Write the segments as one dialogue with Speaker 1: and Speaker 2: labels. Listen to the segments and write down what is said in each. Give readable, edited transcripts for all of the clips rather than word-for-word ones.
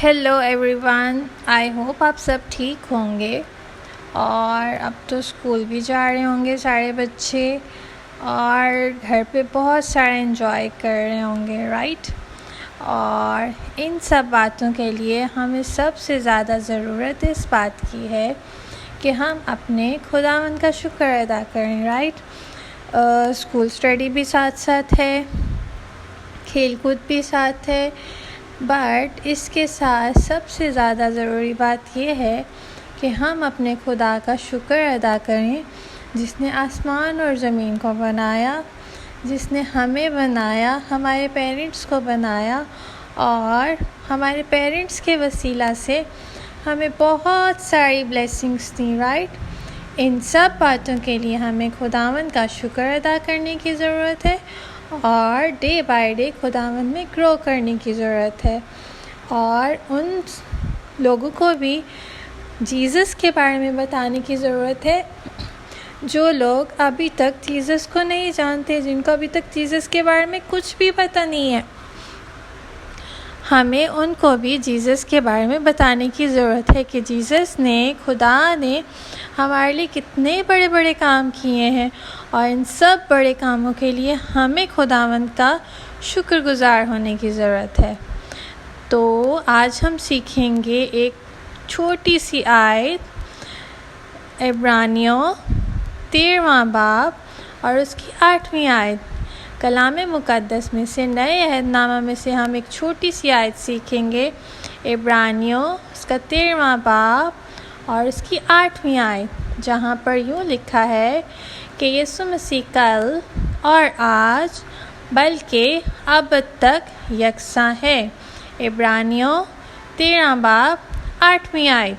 Speaker 1: Hello everyone, I hope आप सब ठीक होंगे। और अब तो स्कूल भी जा रहे होंगे सारे बच्चे, और घर पे बहुत सारा एंजॉय कर रहे होंगे, राइट। और इन सब बातों के लिए हमें सबसे ज़्यादा ज़रूरत इस बात की है कि हम अपने खुदावंद का शुक्र अदा करें, राइट। स्कूल स्टडी भी साथ साथ है, खेल कूद भी साथ है, बट इसके साथ सबसे ज़्यादा ज़रूरी बात यह है कि हम अपने खुदा का शुक्र अदा करें, जिसने आसमान और ज़मीन को बनाया, जिसने हमें बनाया, हमारे पेरेंट्स को बनाया, और हमारे पेरेंट्स के वसीला से हमें बहुत सारी ब्लेसिंग्स दी, राइट। इन सब बातों के लिए हमें खुदावंद का शुक्र अदा करने की ज़रूरत है और डे बाय डे खुदावंद में ग्रो करने की ज़रूरत है। और उन लोगों को भी जीसस के बारे में बताने की ज़रूरत है जो लोग अभी तक जीसस को नहीं जानते, जिनको अभी तक जीसस के बारे में कुछ भी पता नहीं है। हमें उनको भी जीसस के बारे में बताने की ज़रूरत है कि जीसस ने, खुदा ने हमारे लिए कितने बड़े बड़े काम किए हैं, और इन सब बड़े कामों के लिए हमें खुदावंद का शुक्रगुजार होने की ज़रूरत है। तो आज हम सीखेंगे एक छोटी सी आयत, इब्रानियों 13वां बाब और उसकी 8वीं आयत। कलाम मुक़द्दस में से, नए अहदनामा में से हम एक छोटी सी आयत सीखेंगे, इब्रानियों उसका 13वां बाब और उसकी 8वीं आयत, जहाँ पर यूँ लिखा है कि यीशु मसीह कल और आज बल्कि अब तक यकसां है। इब्रानियों 13वां बाब 8वीं आयत।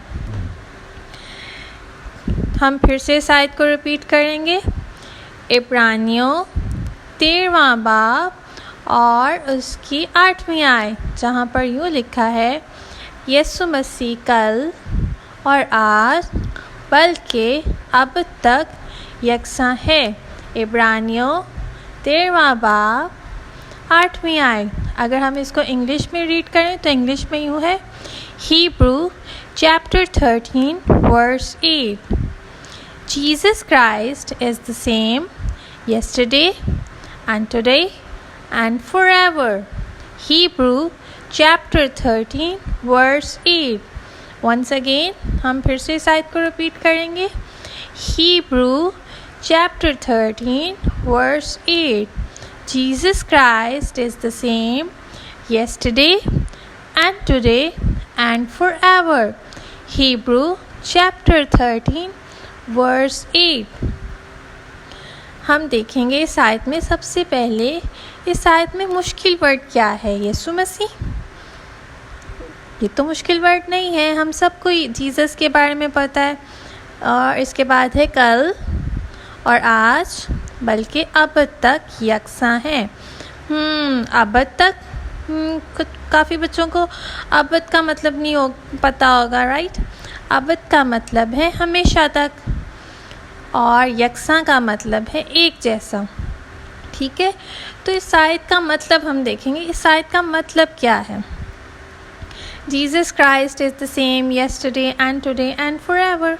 Speaker 1: हम फिर से इस आयत को रिपीट करेंगे, इब्रानियों 13वां बाब और उसकी 8वीं आयत, जहाँ पर यूँ लिखा है यीशु मसीह कल और आज बल्कि अब तक यकसां है। इब्रानियों 13वां बाब 8वीं आयत। अगर हम इसको इंग्लिश में रीड करें तो इंग्लिश में यूँ है, Hebrew chapter 13 verse 8, Jesus Christ is the same yesterday and today and forever. Hebrew chapter 13 verse 8. Once again, हम फिर से इस आयत को रिपीट करेंगे, Hebrew chapter 13 verse 8. Jesus Christ is the same yesterday and today and forever. Hebrew chapter 13 verse 8. हम देखेंगे इस आयत में सबसे पहले, इस आयत में मुश्किल वर्ड क्या है, यीशु मसीह। ये तो मुश्किल वर्ड नहीं है, हम सबको जीसस के बारे में पता है। और इसके बाद है कल और आज बल्कि अब तक यकसां है। अब तक काफ़ी बच्चों को अबद का मतलब नहीं पता होगा, राइट। अबद का मतलब है हमेशा तक, और यकसां का मतलब है एक जैसा, ठीक है। तो इस आयत का मतलब हम देखेंगे, इस आयत का मतलब क्या है। Jesus Christ is the same yesterday and today and forever.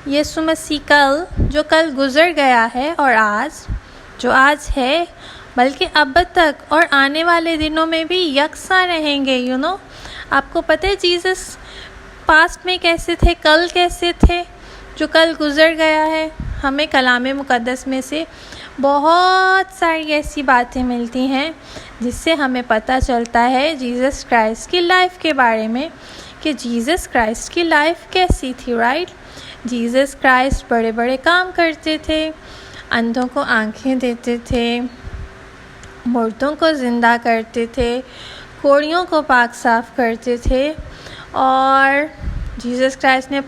Speaker 1: यीशु मसीह कल, जो कल गुज़र गया है, और आज, जो आज है, बल्कि अब तक और आने वाले दिनों में भी यकसां रहेंगे। आपको पता है जीसस पास्ट में कैसे थे, कल कैसे थे, जो कल गुज़र गया है। हमें कलाम मुक़द्दस में से बहुत सारी ऐसी बातें मिलती हैं जिससे हमें पता चलता है जीसस क्राइस्ट की लाइफ के बारे में, कि जीसस क्राइस्ट की लाइफ कैसी थी, राइट। जीसस क्राइस्ट बड़े बड़े काम करते थे, अंधों को आंखें देते थे, मुर्दों को ज़िंदा करते थे, कोढ़ियों को पाक साफ करते थे, और जीसस क्राइस्ट ने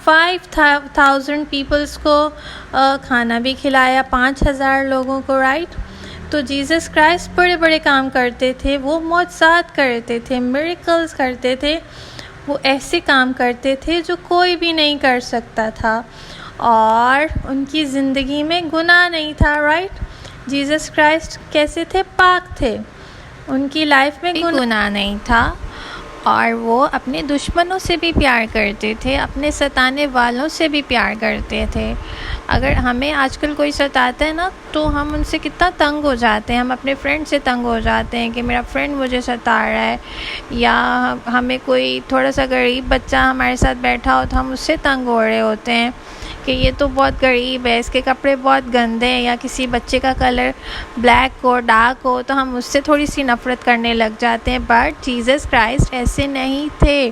Speaker 1: 5,000 पीपल्स को खाना भी खिलाया, 5,000 लोगों को, राइट। तो जीसस क्राइस्ट बड़े बड़े काम करते थे, वो मौजज़ात करते थे, मिरेकल्स करते थे, वो ऐसे काम करते थे जो कोई भी नहीं कर सकता था, और उनकी ज़िंदगी में गुनाह नहीं था, राइट। जीसस क्राइस्ट कैसे थे, पाक थे, उनकी लाइफ में गुनाह नहीं था और वो अपने दुश्मनों से भी प्यार करते थे, अपने सताने वालों से भी प्यार करते थे। अगर हमें आजकल कोई सताता है ना, तो हम उनसे कितना तंग हो जाते हैं, हम अपने फ्रेंड से तंग हो जाते हैं कि मेरा फ्रेंड मुझे सता रहा है, या हमें कोई थोड़ा सा गरीब बच्चा हमारे साथ बैठा हो तो हम उससे तंग हो रहे होते हैं कि ये तो बहुत गरीब है, इसके कपड़े बहुत गंदे हैं, या किसी बच्चे का कलर ब्लैक हो, डार्क हो, तो हम उससे थोड़ी सी नफ़रत करने लग जाते हैं। बट जीसस क्राइस्ट ऐसे नहीं थे।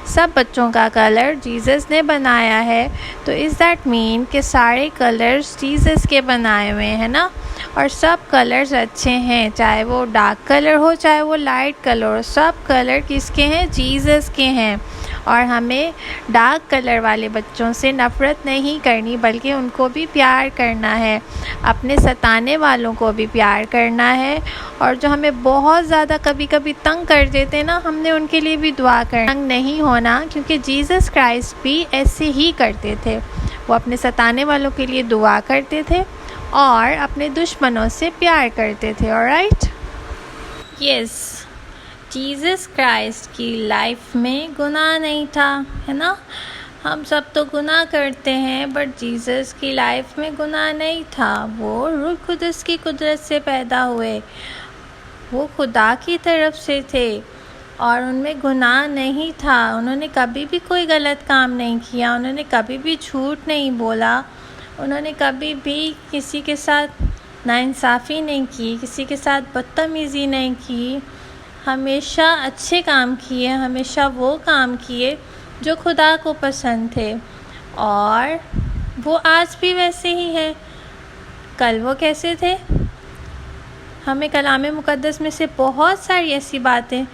Speaker 1: सब बच्चों का कलर जीसस ने बनाया है, तो इज़ दैट मीन कि सारे कलर्स जीसस के बनाए हुए हैं ना, और सब कलर्स अच्छे हैं, चाहे वो डार्क कलर हो चाहे वो लाइट कलर हो, सब कलर किसके हैं? जीसस के हैं। और हमें डार्क कलर वाले बच्चों से नफ़रत नहीं करनी, बल्कि उनको भी प्यार करना है, अपने सताने वालों को भी प्यार करना है, और जो हमें बहुत ज़्यादा कभी कभी तंग कर देते हैं ना, हमने उनके लिए भी दुआ करना, तंग नहीं होना, क्योंकि जीसस क्राइस्ट भी ऐसे ही करते थे। वो अपने सताने वालों के लिए दुआ करते थे और अपने दुश्मनों से प्यार करते थे। ऑलराइट, यस, जीसस क्राइस्ट की लाइफ में गुनाह नहीं था, है ना। हम सब तो गुनाह करते हैं, बट जीसस की लाइफ में गुनाह नहीं था। वो रूह कुदस की कुदरत से पैदा हुए, वो खुदा की तरफ से थे और उनमें गुनाह नहीं था। उन्होंने कभी भी कोई गलत काम नहीं किया, उन्होंने कभी भी झूठ नहीं बोला, उन्होंने कभी भी किसी के साथ नाइंसाफ़ी नहीं की, किसी के साथ बदतमीज़ी नहीं की, हमेशा अच्छे काम किए, हमेशा वो काम किए जो खुदा को पसंद थे, और वो आज भी वैसे ही है। कल वो कैसे थे? हमें कलाम मुक़द्दस में से बहुत सारी ऐसी बातें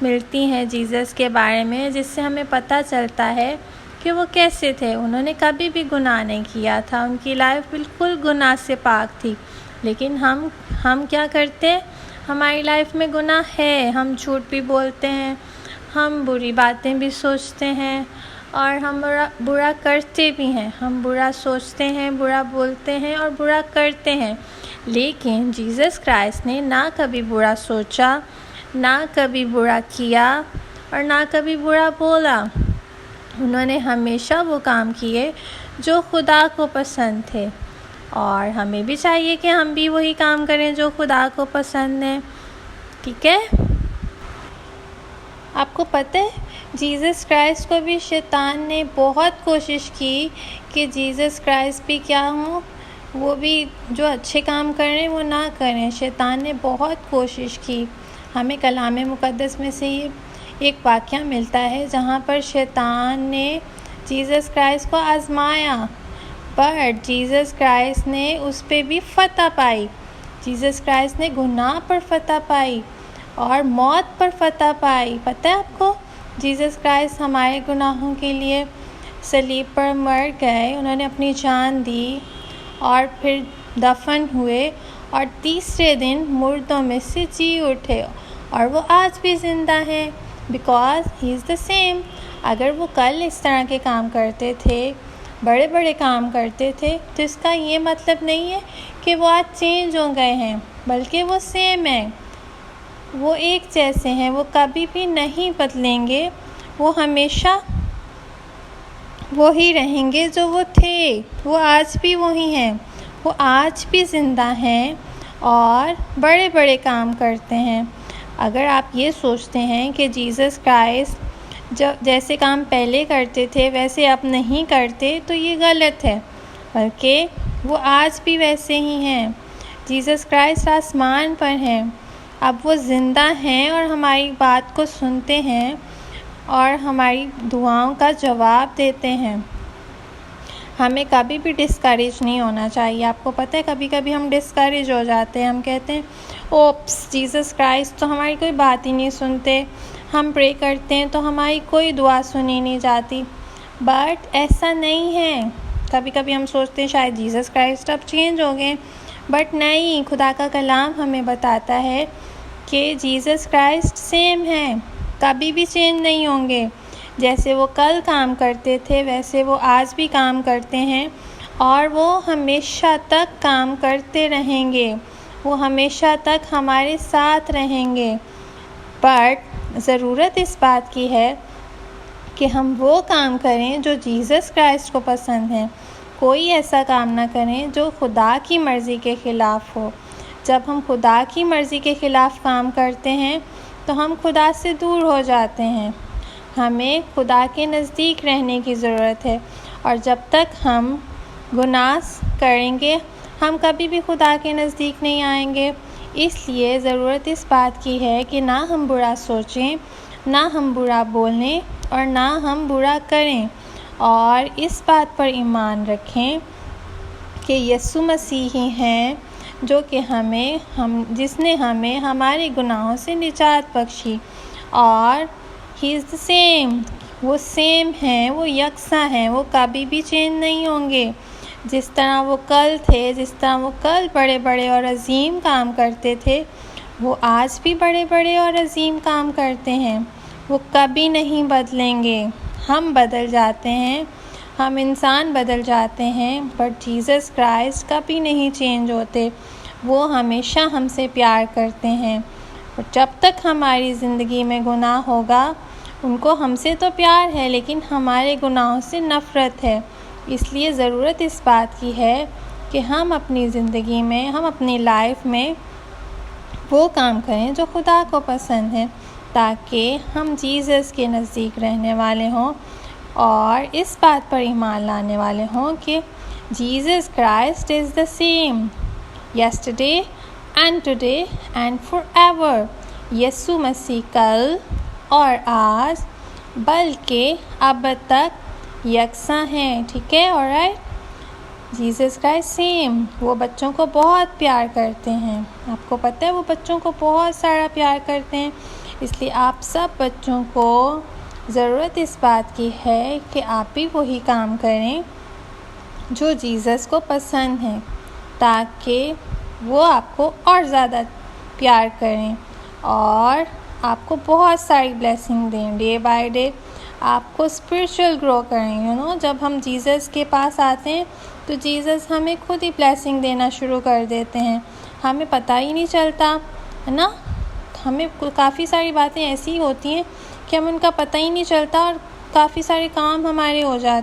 Speaker 1: मिलती हैं जीसस के बारे में, जिससे हमें पता चलता है कि वो कैसे थे। उन्होंने कभी भी गुनाह नहीं किया था, उनकी लाइफ बिल्कुल गुनाह से पाक थी। लेकिन हम क्या करते हैं? हमारी लाइफ में गुनाह है, हम झूठ भी बोलते हैं, हम बुरी बातें भी सोचते हैं, और हम बुरा करते भी हैं। हम बुरा सोचते हैं, बुरा बोलते हैं और बुरा करते हैं। लेकिन जीसस क्राइस्ट ने ना कभी बुरा सोचा, ना कभी बुरा किया और ना कभी बुरा बोला। उन्होंने हमेशा वो काम किए जो खुदा को पसंद थे, और हमें भी चाहिए कि हम भी वही काम करें जो खुदा को पसंद है। ठीक है? आपको पता है, जीसस क्राइस्ट को भी शैतान ने बहुत कोशिश की कि जीसस क्राइस्ट भी क्या हों, वो भी जो अच्छे काम कर रहे हैं वो ना करें। शैतान ने बहुत कोशिश की। हमें कलाम मुक़द्दस में से ये एक वाक़या मिलता है जहाँ पर शैतान ने जीसस क्राइस्ट को आज़माया, पर जीसस क्राइस्ट ने उस पर भी फतह पाई। जीसस क्राइस्ट ने गुनाह पर फतह पाई और मौत पर फतह पाई। पता है आपको, जीसस क्राइस्ट हमारे गुनाहों के लिए सलीब पर मर गए, उन्होंने अपनी जान दी और फिर दफन हुए, और तीसरे दिन मुर्दों में से जी उठे, और वो आज भी ज़िंदा हैं, because he is the same. अगर वो कल इस तरह के काम करते थे, बड़े बड़े काम करते थे, तो इसका ये मतलब नहीं है कि वो आज चेंज हो गए हैं, बल्कि वो सेम है, वो एक जैसे हैं, वो कभी भी नहीं बदलेंगे, वो हमेशा वही रहेंगे जो वो थे। वो आज भी वही हैं, वो आज भी ज़िंदा हैं और बड़े बड़े काम करते हैं। अगर आप ये सोचते हैं कि जीसस क्राइस्ट जैसे काम पहले करते थे वैसे अब नहीं करते, तो ये गलत है, बल्कि वो आज भी वैसे ही हैं। जीसस क्राइस्ट आसमान पर हैं, अब वो ज़िंदा हैं और हमारी बात को सुनते हैं और हमारी दुआओं का जवाब देते हैं। हमें कभी भी डिस्करेज नहीं होना चाहिए। आपको पता है, कभी कभी हम डिस्करेज हो जाते हैं, हम कहते हैं ओप्स, जीसस क्राइस्ट तो हमारी कोई बात ही नहीं सुनते, हम प्रे करते हैं तो हमारी कोई दुआ सुनी नहीं जाती। बट ऐसा नहीं है। कभी कभी हम सोचते हैं शायद जीसस क्राइस्ट अब चेंज हो गए, बट नहीं, खुदा का कलाम हमें बताता है कि जीसस क्राइस्ट सेम है, कभी भी चेंज नहीं होंगे। जैसे वो कल काम करते थे वैसे वो आज भी काम करते हैं, और वो हमेशा तक काम करते रहेंगे। वो हमेशा तक हमारे साथ रहेंगे। बट ज़रूरत इस बात की है कि हम वो काम करें जो जीसस क्राइस्ट को पसंद है। कोई ऐसा काम ना करें जो खुदा की मर्ज़ी के ख़िलाफ़ हो। जब हम खुदा की मर्ज़ी के ख़िलाफ़ काम करते हैं तो हम खुदा से दूर हो जाते हैं। हमें खुदा के नज़दीक रहने की ज़रूरत है, और जब तक हम गुनाह करेंगे हम कभी भी खुदा के नज़दीक नहीं आएंगे। इसलिए ज़रूरत इस बात की है कि ना हम बुरा सोचें, ना हम बुरा बोलें और ना हम बुरा करें, और इस बात पर ईमान रखें कि यीशु मसीह ही हैं जो कि जिसने हमें हमारे गुनाहों से निजात बख्शी। और ही इज़ द सेम, वो सेम हैं, वो यकसा हैं, वो कभी भी चेंज नहीं होंगे। जिस तरह वो कल थे, जिस तरह वो कल बड़े बड़े और अजीम काम करते थे, वो आज भी बड़े बड़े और अजीम काम करते हैं। वो कभी नहीं बदलेंगे। हम बदल जाते हैं, हम इंसान बदल जाते हैं, बट जीसस क्राइस्ट कभी नहीं चेंज होते। वो हमेशा हमसे प्यार करते हैं, और जब तक हमारी ज़िंदगी में गुनाह होगा, उनको हमसे तो प्यार है लेकिन हमारे गुनाहों से नफ़रत है। इसलिए ज़रूरत इस बात की है कि हम अपनी ज़िंदगी में, हम अपनी लाइफ में वो काम करें जो खुदा को पसंद है, ताकि हम जीसस के नज़दीक रहने वाले हों और इस बात पर ईमान लाने वाले हों कि Jesus Christ is the same yesterday and today and forever। यीशु मसीह कल और आज बल्कि अब तक यकसा हैं। ठीक है, ऑलराइट। जीसस क्राइस्ट सेम, वो बच्चों को बहुत प्यार करते हैं। आपको पता है वो बच्चों को बहुत सारा प्यार करते हैं। इसलिए आप सब बच्चों को ज़रूरत इस बात की है कि आप भी वही काम करें जो जीसस को पसंद है, ताकि वो आपको और ज़्यादा प्यार करें और आपको बहुत सारी ब्लेसिंग दें। डे बाय डे आपको स्पिरिचुअल ग्रो करें। जब हम जीसस के पास आते हैं तो जीसस हमें खुद ही ब्लेसिंग देना शुरू कर देते हैं, हमें पता ही नहीं चलता, है ना। हमें काफ़ी सारी बातें ऐसी होती हैं कि हमें उनका पता ही नहीं चलता और काफ़ी सारे काम हमारे हो जाते हैं।